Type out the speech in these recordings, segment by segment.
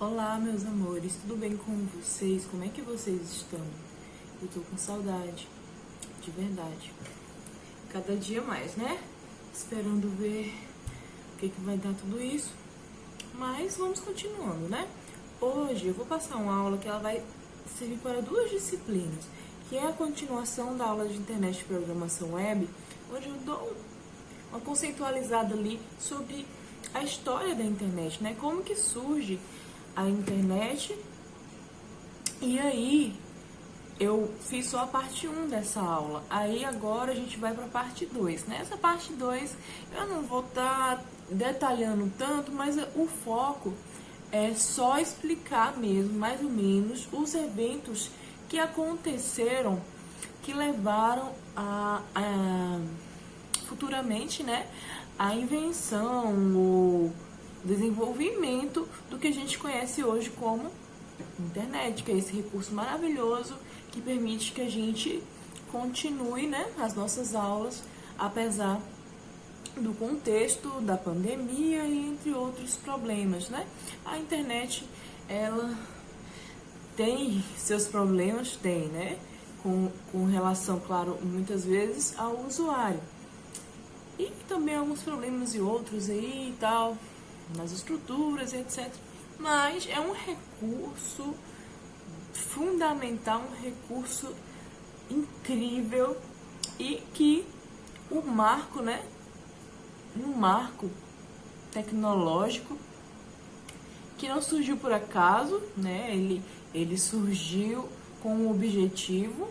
Olá, meus amores, tudo bem com vocês? Como é que vocês estão? Eu tô com saudade, de verdade. Cada dia mais, né? Esperando ver o que vai dar tudo isso. Mas vamos continuando, né? Hoje eu vou passar uma aula que ela vai servir para duas disciplinas, que é a continuação da aula de internet e programação web, onde eu dou uma conceitualizada ali sobre a história da internet, né? Como que surge a internet. E aí eu fiz só a parte 1 dessa aula. Aí agora a gente vai para a parte 2. Nessa parte 2 eu não vou estar detalhando tanto, mas o foco é só explicar mesmo, mais ou menos, os eventos que aconteceram, que levaram a futuramente, né, a invenção, o desenvolvimento do que a gente conhece hoje como internet, que é esse recurso maravilhoso que permite que a gente continue, né, as nossas aulas, apesar do contexto da pandemia e entre outros problemas, né? A internet, ela tem seus problemas, tem, né? Com relação, claro, muitas vezes ao usuário. E também alguns problemas e outros aí e tal, nas estruturas, etc. Mas é um recurso fundamental, um recurso incrível e que o marco, né? Um marco tecnológico que não surgiu por acaso, né? Ele surgiu com um objetivo,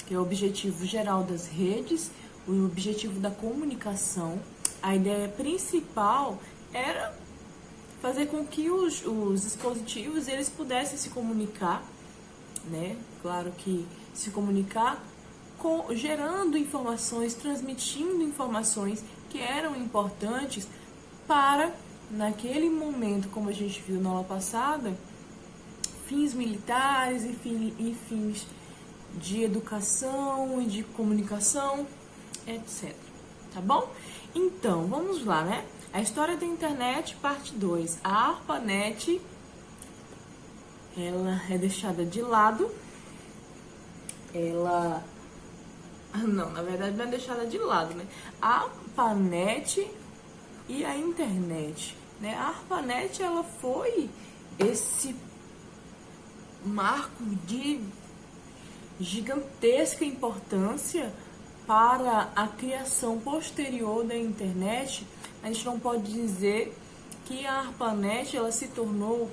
que é o objetivo geral das redes, o objetivo da comunicação. A ideia principal era fazer com que os dispositivos eles pudessem se comunicar, né? Claro que se comunicar gerando informações, transmitindo informações que eram importantes para, naquele momento, como a gente viu na aula passada, fins militares e fins de educação e de comunicação, etc. Tá bom? Então, vamos lá, né? A história da internet, parte 2. A ARPANET, ela é deixada de lado. Não, na verdade não é deixada de lado, né? A ARPANET e a internet, né? A ARPANET, ela foi esse marco de gigantesca importância para a criação posterior da internet. A gente não pode dizer que a ARPANET ela se tornou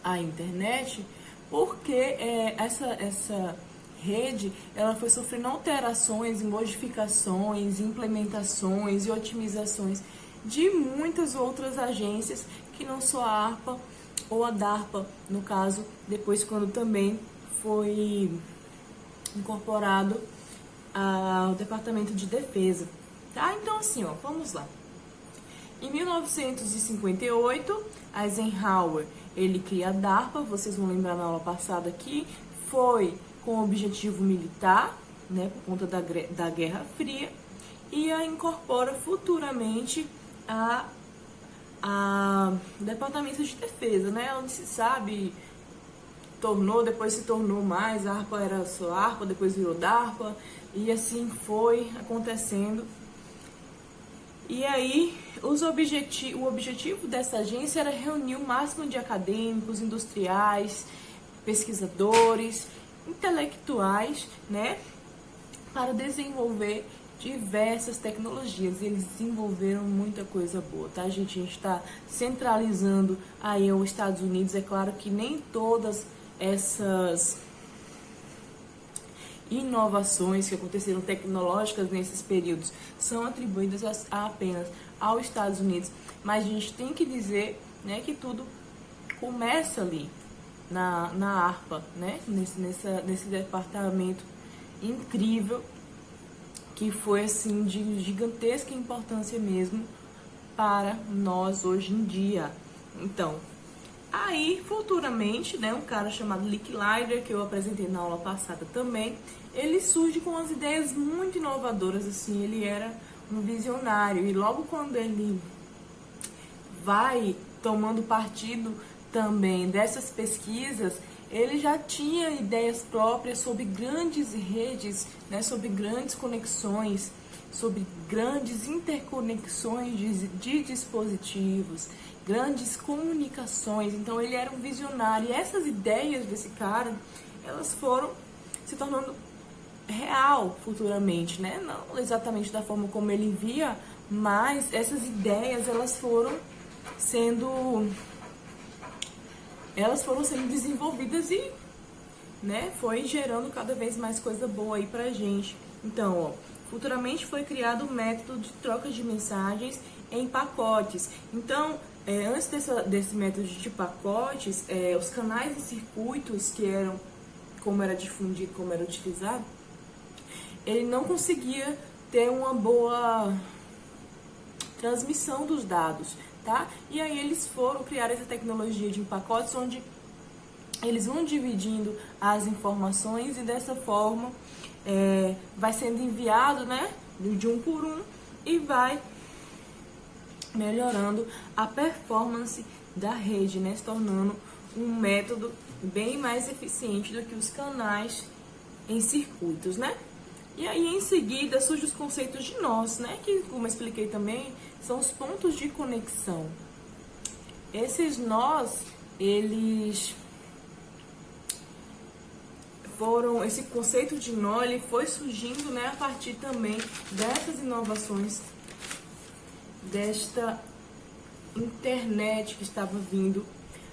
a internet porque essa rede ela foi sofrendo alterações, modificações, implementações e otimizações de muitas outras agências que não só a ARPA ou a DARPA, no caso, depois quando também foi incorporado ao Departamento de Defesa. Tá? Então assim, ó, vamos lá. Em 1958, Eisenhower, ele cria a DARPA, vocês vão lembrar na aula passada aqui, foi com objetivo militar, né, por conta da Guerra Fria, e a incorpora futuramente a Departamento de Defesa, né, onde se sabe, depois se tornou mais, a ARPA era só ARPA, depois virou DARPA, e assim foi acontecendo. E aí, o objetivo dessa agência era reunir o máximo de acadêmicos, industriais, pesquisadores, intelectuais, né, para desenvolver diversas tecnologias. Eles desenvolveram muita coisa boa, tá, gente? A gente está centralizando aí os Estados Unidos. É claro que nem todas essas inovações que aconteceram tecnológicas nesses períodos são atribuídas apenas aos Estados Unidos, mas a gente tem que dizer, né, que tudo começa ali na ARPA, né, nesse departamento incrível que foi assim de gigantesca importância mesmo para nós hoje em dia. Então, aí, futuramente, né, um cara chamado Licklider, que eu apresentei na aula passada também, ele surge com umas ideias muito inovadoras, assim, ele era um visionário, e logo quando ele vai tomando partido também dessas pesquisas, ele já tinha ideias próprias sobre grandes redes, né, sobre grandes conexões, sobre grandes interconexões de dispositivos, grandes comunicações. Então ele era um visionário, e essas ideias desse cara, elas foram se tornando real futuramente, né? Não exatamente da forma como ele via, mas essas ideias elas foram sendo desenvolvidas e, né, foi gerando cada vez mais coisa boa aí pra gente. Então, ó, futuramente foi criado o método de troca de mensagens em pacotes. Então, antes desse método de pacotes, os canais e circuitos que eram, como era difundido, como era utilizado, ele não conseguia ter uma boa transmissão dos dados, tá? E aí eles foram criar essa tecnologia de pacotes, onde eles vão dividindo as informações e dessa forma vai sendo enviado, né, de um por um, e vai melhorando a performance da rede, né, se tornando um método bem mais eficiente do que os canais em circuitos, né? E aí, em seguida, surgem os conceitos de nós, né? Que, como eu expliquei também, são os pontos de conexão. Esses nós, eles foram... Esse conceito de nó, ele foi surgindo, né, a partir também dessas inovações, desta internet que estava vindo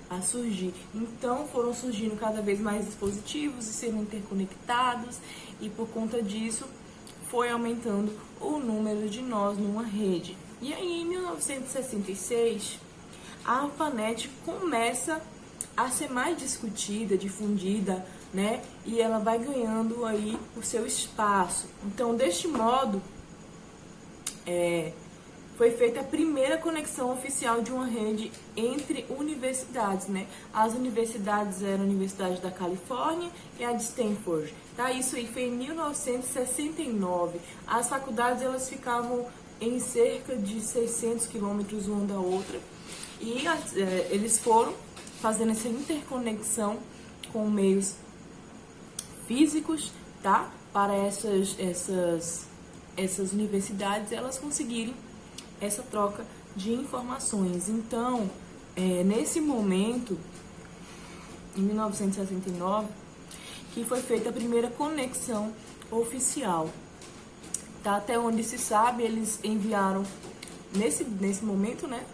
a surgir. Então foram surgindo cada vez mais dispositivos e sendo interconectados, e por conta disso foi aumentando o número de nós numa rede. E aí, em 1966, a ARPANET começa a ser mais discutida, difundida, né? E ela vai ganhando aí o seu espaço. Então, deste modo, foi feita a primeira conexão oficial de uma rede entre universidades, né? As universidades eram a Universidade da Califórnia e a de Stanford, tá? Isso aí foi em 1969. As faculdades, elas ficavam em cerca de 600 quilômetros uma da outra, e eles foram fazendo essa interconexão com meios físicos, tá? Para essas universidades, elas conseguirem essa troca de informações. Então, nesse momento, em 1969, que foi feita a primeira conexão oficial. Tá? Até onde se sabe, eles enviaram, nesse momento, né,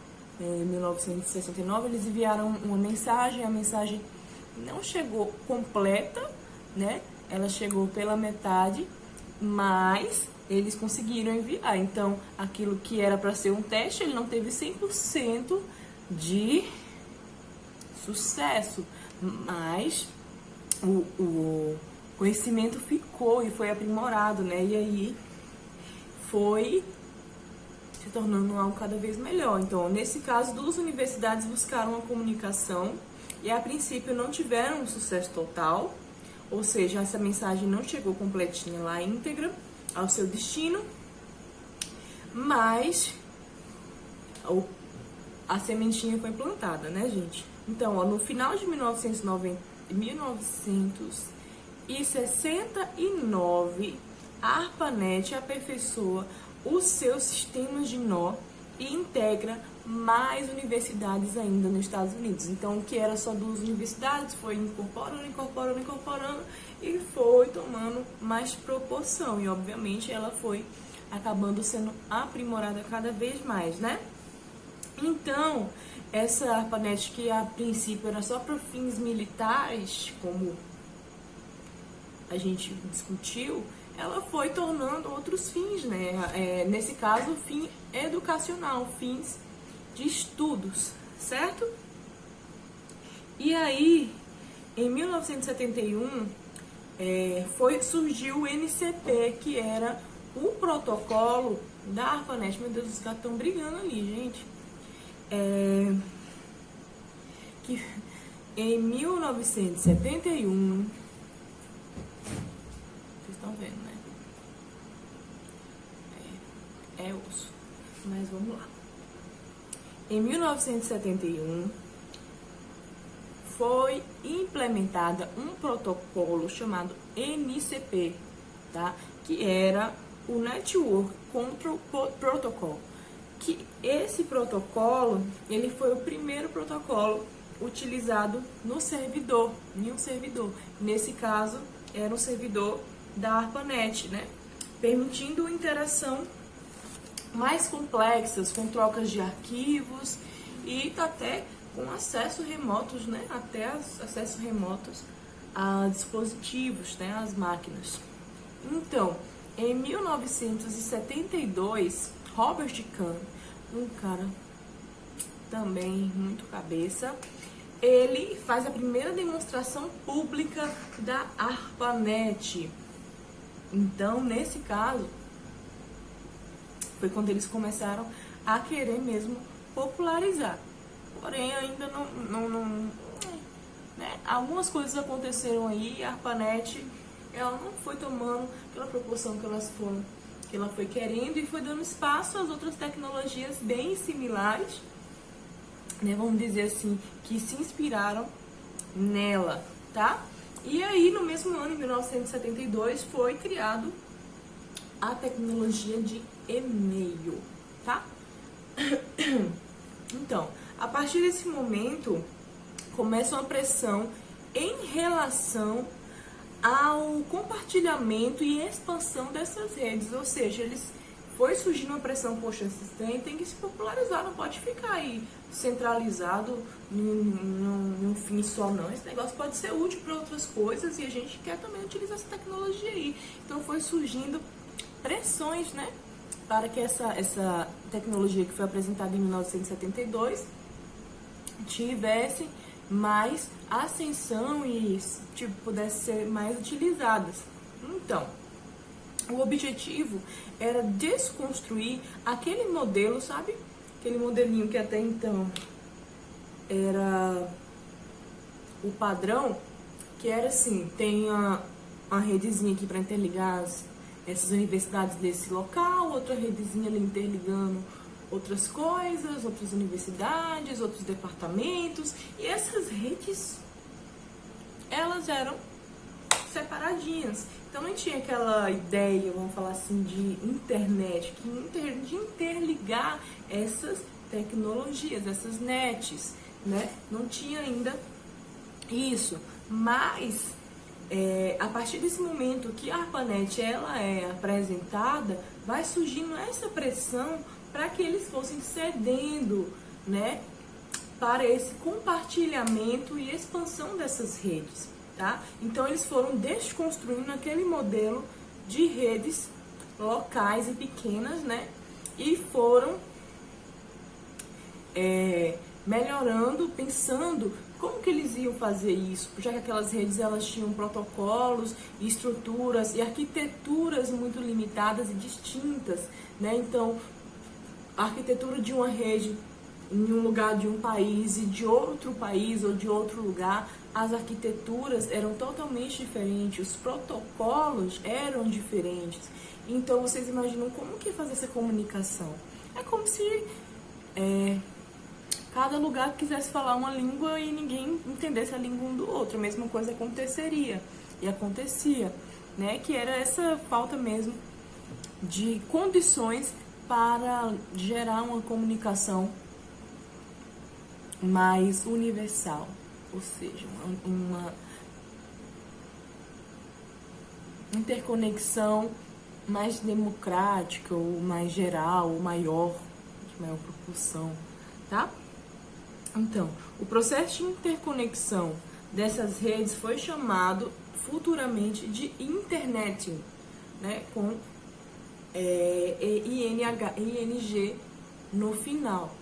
em 1969, eles enviaram uma mensagem. A mensagem não chegou completa, né? Ela chegou pela metade, mas eles conseguiram enviar. Então, aquilo que era para ser um teste, ele não teve 100% de sucesso, mas o conhecimento ficou e foi aprimorado, né? E aí foi se tornando algo cada vez melhor. Então, nesse caso, duas universidades buscaram a comunicação e, a princípio, não tiveram um sucesso total, ou seja, essa mensagem não chegou completinha lá, íntegra, ao seu destino, mas a sementinha foi plantada, né, gente? Então, ó, no final de 1969, a ARPANET aperfeiçoa os seus sistemas de nó e integra mais universidades ainda nos Estados Unidos. Então, o que era só duas universidades foi incorporando e foi tomando mais proporção. E, obviamente, ela foi acabando sendo aprimorada cada vez mais, né? Então, essa ARPANET, que a princípio era só para fins militares, como a gente discutiu, ela foi tornando outros fins, né? Nesse caso, fim educacional, fins de estudos, certo? E aí, em 1971, surgiu o NCP, que era o protocolo da ARPANET. Meu Deus, os caras estão brigando ali, gente. Que em 1971, vocês estão vendo, né? É osso. Mas vamos lá. Em 1971, foi implementada um protocolo chamado NCP, tá? Que era o Network Control Protocol. Que esse protocolo, ele foi o primeiro protocolo utilizado no servidor, em um servidor. Nesse caso, era um servidor da ARPANET, né? Permitindo interação mais complexas, com trocas de arquivos e até com acesso remotos, né? Até acesso remotos a dispositivos, né? As máquinas. Então, em 1972, Robert Kahn, um cara também muito cabeça, ele faz a primeira demonstração pública da ARPANET. Então, nesse caso, foi quando eles começaram a querer mesmo popularizar. Porém, ainda não né? Algumas coisas aconteceram aí e a ARPANET, ela não foi tomando aquela proporção que ela foi querendo e foi dando espaço às outras tecnologias bem similares, né? Vamos dizer assim, que se inspiraram nela, tá? E aí, no mesmo ano, em 1972, foi criado a tecnologia de e-mail, tá? Então, a partir desse momento, começa uma pressão em relação ao compartilhamento e expansão dessas redes, ou seja, foi surgindo uma pressão, poxa, esse trem tem que se popularizar, não pode ficar aí centralizado num fim só, não. Esse negócio pode ser útil para outras coisas e a gente quer também utilizar essa tecnologia aí. Então foi surgindo pressões, né, para que essa tecnologia que foi apresentada em 1972 tivesse mais ascensão e pudesse ser mais utilizadas. Então, o objetivo era desconstruir aquele modelo, sabe? Aquele modelinho que até então era o padrão, que era assim, tem uma redezinha aqui para interligar essas universidades desse local, outra redezinha ali interligando outras coisas, outras universidades, outros departamentos, e essas redes, elas eram separadinhas. Então não tinha aquela ideia, vamos falar assim, de internet, de interligar essas tecnologias, essas nets, né? Não tinha ainda isso, mas a partir desse momento que a ARPANET ela é apresentada, vai surgindo essa pressão para que eles fossem cedendo, né, para esse compartilhamento e expansão dessas redes, tá? Então eles foram desconstruindo aquele modelo de redes locais e pequenas, né, e foram melhorando, pensando como que eles iam fazer isso, já que aquelas redes elas tinham protocolos, estruturas e arquiteturas muito limitadas e distintas, né? Então, a arquitetura de uma rede em um lugar de um país e de outro país ou de outro lugar, as arquiteturas eram totalmente diferentes, os protocolos eram diferentes. Então, vocês imaginam como que fazer essa comunicação? É como se cada lugar quisesse falar uma língua e ninguém entendesse a língua um do outro. A mesma coisa aconteceria e acontecia, né? Que era essa falta mesmo de condições para gerar uma comunicação mais universal, ou seja, uma interconexão mais democrática, ou mais geral, ou maior, de maior proporção, tá? Então, o processo de interconexão dessas redes foi chamado futuramente de internet, né, com ING no final,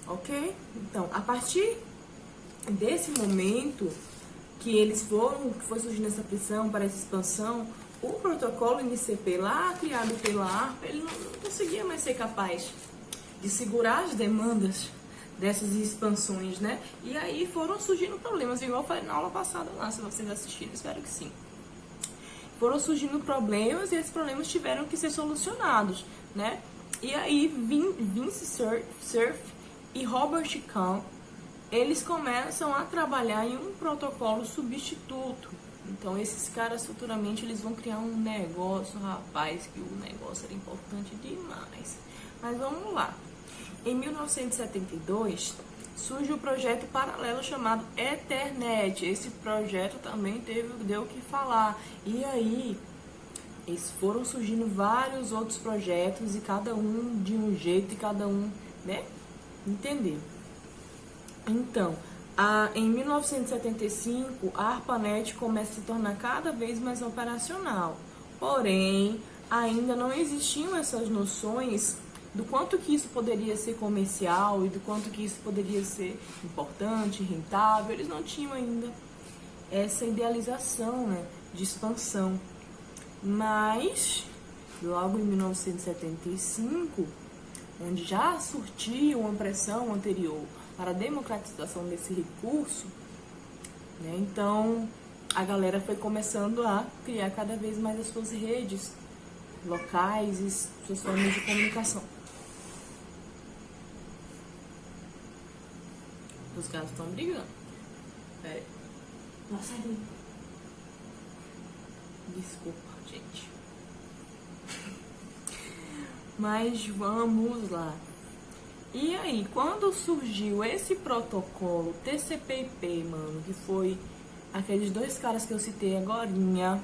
ok? Então, a partir desse momento que foi surgindo essa pressão para essa expansão, o protocolo NCP lá, criado pela ARPA, ele não conseguia mais ser capaz de segurar as demandas dessas expansões, né? E aí foram surgindo problemas, igual eu falei na aula passada lá, se vocês assistiram, espero que sim. Foram surgindo problemas e esses problemas tiveram que ser solucionados, né? E aí Vince Cerf e Robert Kahn, eles começam a trabalhar em um protocolo substituto. Então, esses caras futuramente eles vão criar um negócio, rapaz, que o negócio era importante demais. Mas vamos lá. Em 1972, surge o projeto paralelo chamado Ethernet. Esse projeto também deu o que falar. E aí, foram surgindo vários outros projetos e cada um de um jeito e cada um, né, entendeu. Então, em 1975, a ARPANET começa a se tornar cada vez mais operacional. Porém, ainda não existiam essas noções do quanto que isso poderia ser comercial e do quanto que isso poderia ser importante, rentável. Eles não tinham ainda essa idealização, né, de expansão. Mas, logo em 1975, onde já surtiu uma pressão anterior para a democratização desse recurso, né, então a galera foi começando a criar cada vez mais as suas redes locais e suas formas de comunicação. Os caras estão brigando. Pera aí. Nossa, desculpa, gente. Mas vamos lá. E aí, quando surgiu esse protocolo TCP/IP, mano, que foi aqueles dois caras que eu citei agorinha,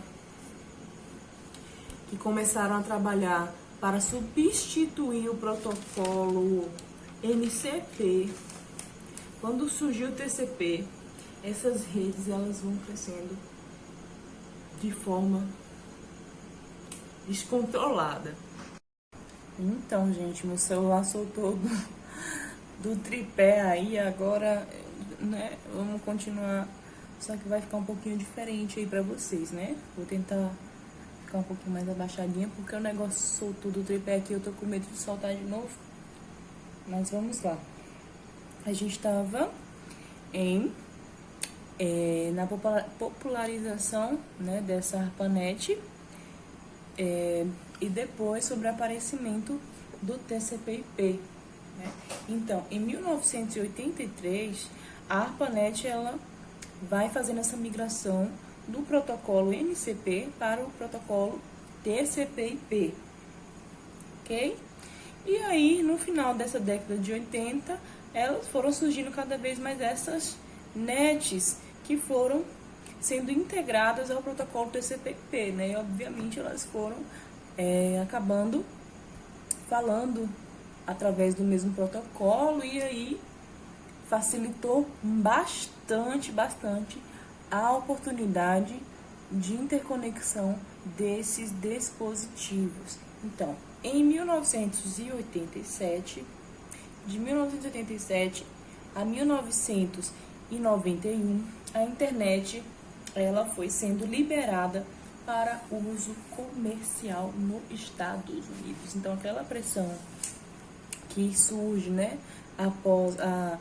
que começaram a trabalhar para substituir o protocolo NCP. Quando surgiu o TCP, essas redes elas vão crescendo de forma descontrolada. Então, gente, meu celular soltou do tripé aí, agora, né, vamos continuar, só que vai ficar um pouquinho diferente aí pra vocês, né? Vou tentar ficar um pouquinho mais abaixadinha, porque o negócio soltou do tripé aqui, eu tô com medo de soltar de novo. Mas vamos lá. A gente tava na popularização, né, dessa ARPANET, e depois sobre o aparecimento do TCP/IP, né? Então, em 1983, a ARPANET ela vai fazendo essa migração do protocolo MCP para o protocolo TCP/IP, ok? E aí, no final dessa década de 80, elas foram surgindo cada vez mais essas nets que foram sendo integradas ao protocolo TCP/IP, né? E obviamente elas foram acabando falando através do mesmo protocolo, e aí facilitou bastante a oportunidade de interconexão desses dispositivos. Então, em 1987, de 1987 a 1991, a internet ela foi sendo liberada para uso comercial nos Estados Unidos. Então, aquela pressão que surge, né, após a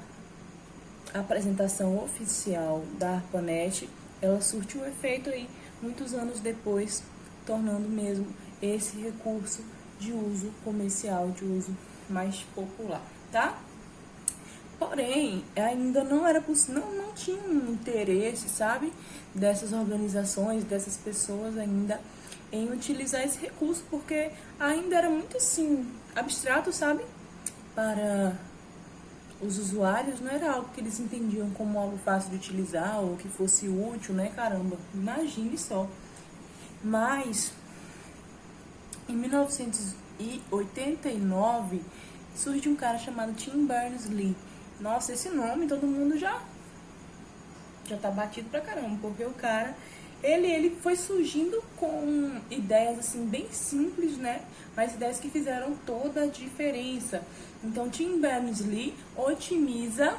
apresentação oficial da ARPANET, ela surtiu efeito aí muitos anos depois, tornando mesmo esse recurso de uso comercial, de uso mais popular, tá? Porém, ainda não era possível, não tinha um interesse, sabe, dessas organizações, dessas pessoas ainda em utilizar esse recurso, porque ainda era muito assim, abstrato, sabe, para os usuários, não era algo que eles entendiam como algo fácil de utilizar ou que fosse útil, né, caramba, imagine só. Mas, em 1989, surge um cara chamado Tim Berners-Lee. Nossa, esse nome todo mundo já tá batido pra caramba, porque o cara, ele foi surgindo com ideias assim bem simples, né? Mas ideias que fizeram toda a diferença. Então, Tim Berners-Lee otimiza,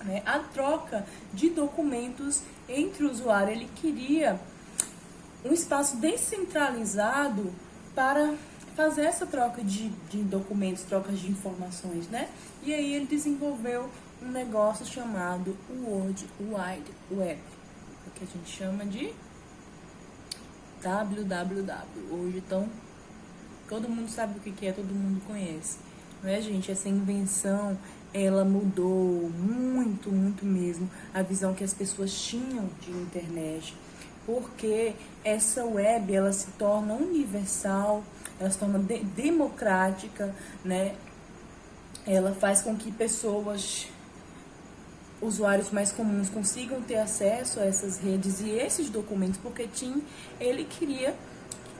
né, a troca de documentos entre o usuário. Ele queria um espaço descentralizado para fazer essa troca de documentos, trocas de informações, né? E aí ele desenvolveu um negócio chamado World Wide Web, que a gente chama de WWW. Hoje, então, todo mundo sabe o que é, todo mundo conhece, não é, gente? Essa invenção, ela mudou muito, muito mesmo a visão que as pessoas tinham de internet, porque essa web, ela se torna universal, ela se torna democrática, né? Ela faz com que pessoas, usuários mais comuns, consigam ter acesso a essas redes e esses documentos, porque Tim, ele queria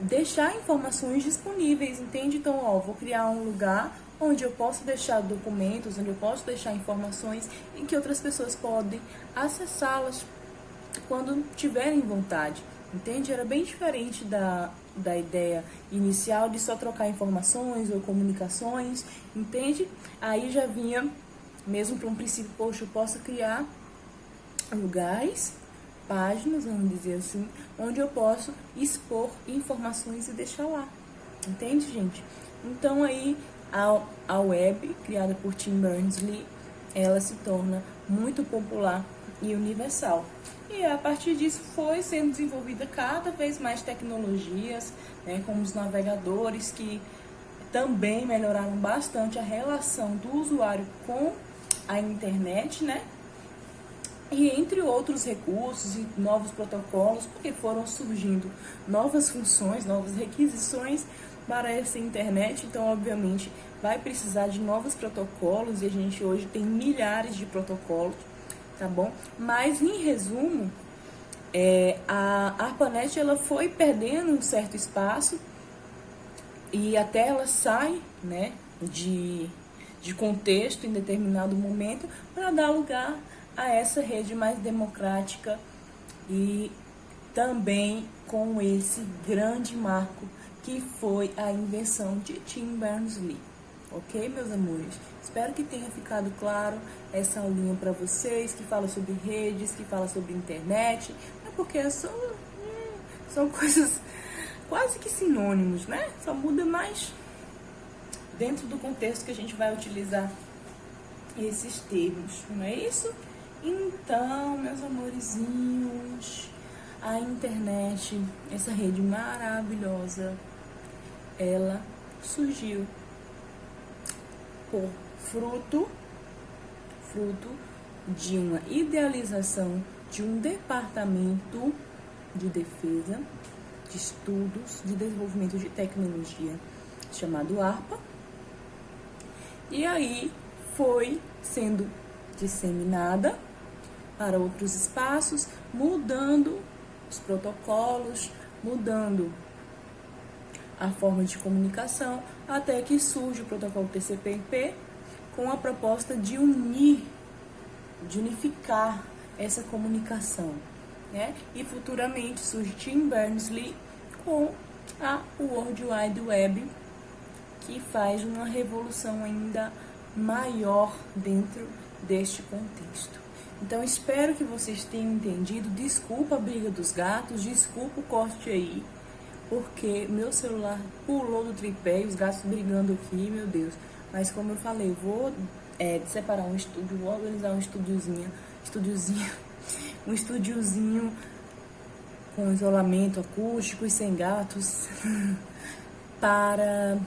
deixar informações disponíveis, entende? Então, ó, vou criar um lugar onde eu posso deixar documentos, onde eu posso deixar informações em que outras pessoas podem acessá-las quando tiverem vontade, entende? Era bem diferente da ideia inicial de só trocar informações ou comunicações, entende? Aí já vinha mesmo para um princípio, poxa, eu posso criar lugares, páginas, vamos dizer assim, onde eu posso expor informações e deixar lá, entende, gente? Então aí a web, criada por Tim Berners-Lee, ela se torna muito popular e universal. E a partir disso foi sendo desenvolvida cada vez mais tecnologias, né, como os navegadores, que também melhoraram bastante a relação do usuário com a internet, né? E entre outros recursos e novos protocolos, porque foram surgindo novas funções, novas requisições para essa internet, então obviamente vai precisar de novos protocolos e a gente hoje tem milhares de protocolos, tá bom? Mas em resumo, a ARPANET ela foi perdendo um certo espaço e até ela sai, né, de contexto em determinado momento para dar lugar a essa rede mais democrática e também com esse grande marco que foi a invenção de Tim Berners-Lee. Ok, meus amores? Espero que tenha ficado claro essa aulinha para vocês, que fala sobre redes, que fala sobre internet, porque são coisas quase que sinônimos, né? Só muda mais dentro do contexto que a gente vai utilizar esses termos, não é isso? Então, meus amorezinhos, a internet, essa rede maravilhosa, ela surgiu por fruto de uma idealização de um departamento de defesa, de estudos, de desenvolvimento de tecnologia, chamado ARPA. E aí foi sendo disseminada para outros espaços, mudando os protocolos, mudando a forma de comunicação, até que surge o protocolo TCP/IP com a proposta de unificar essa comunicação, né? E futuramente surge Tim Berners-Lee com a World Wide Web, que faz uma revolução ainda maior dentro deste contexto. Então, espero que vocês tenham entendido. Desculpa a briga dos gatos, desculpa o corte aí, porque meu celular pulou do tripé e os gatos brigando aqui, meu Deus. Mas como eu falei, eu vou separar um estúdio, vou organizar um estúdiozinho com isolamento acústico e sem gatos para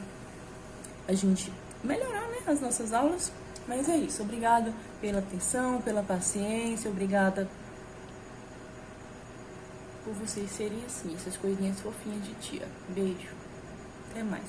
a gente melhorar, né, as nossas aulas. Mas é isso, obrigada pela atenção, pela paciência, obrigada por vocês serem assim, essas coisinhas fofinhas de tia. Beijo, até mais.